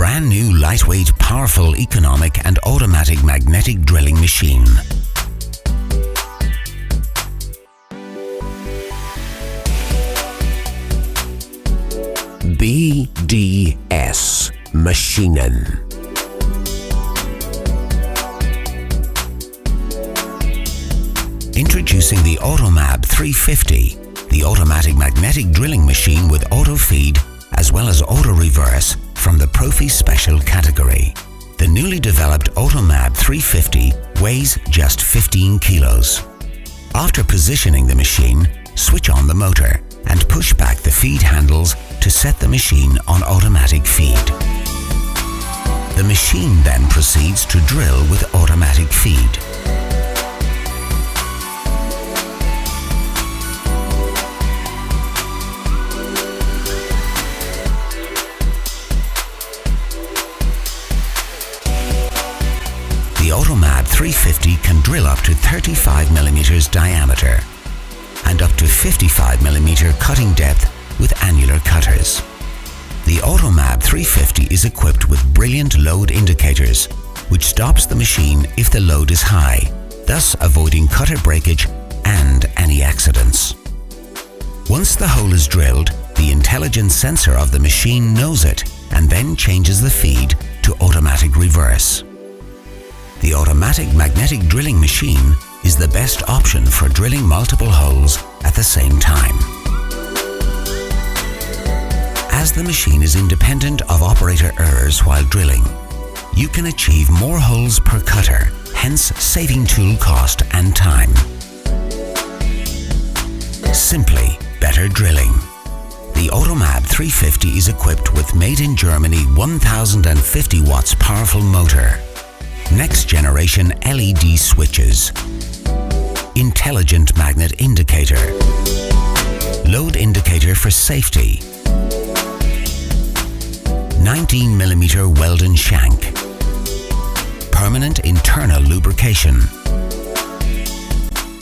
brand new lightweight, powerful, economic and automatic magnetic drilling machine. BDS Maschinen. Introducing the AutoMAB 350, the automatic magnetic drilling machine with auto feed as well as auto reverse from the Profi Special category. The newly developed AutoMAB 350 weighs just 15 kilos. After positioning the machine, switch on the motor and push back the feed handles to set the machine on automatic feed. The machine then proceeds to drill with automatic feed. The AutoMAB 350 can drill up to 35 mm diameter and up to 55 mm cutting depth with annular cutters. The AutoMAB 350 is equipped with brilliant load indicators, which stops the machine if the load is high, thus avoiding cutter breakage and any accidents. Once the hole is drilled, the intelligent sensor of the machine knows it and then changes the feed to automatic reverse. The automatic magnetic drilling machine is the best option for drilling multiple holes at the same time. As the machine is independent of operator errors while drilling, you can achieve more holes per cutter, hence saving tool cost and time. Simply better drilling. The AutoMAB 350 is equipped with made in Germany 1050 watts powerful motor, next generation LED switches, intelligent magnet indicator, load indicator for safety, 19 mm Weldon shank, permanent internal lubrication,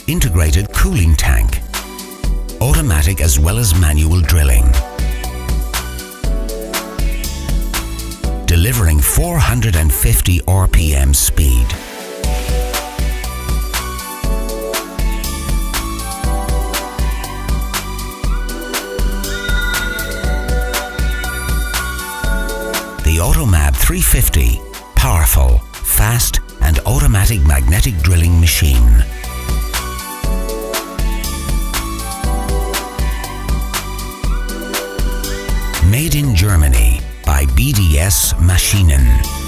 integrated cooling tank, automatic as well as manual drilling, delivering 450 RPM speed. The AutoMAB 350, powerful, fast and automatic magnetic drilling machine. Made in Germany by BDS Maschinen.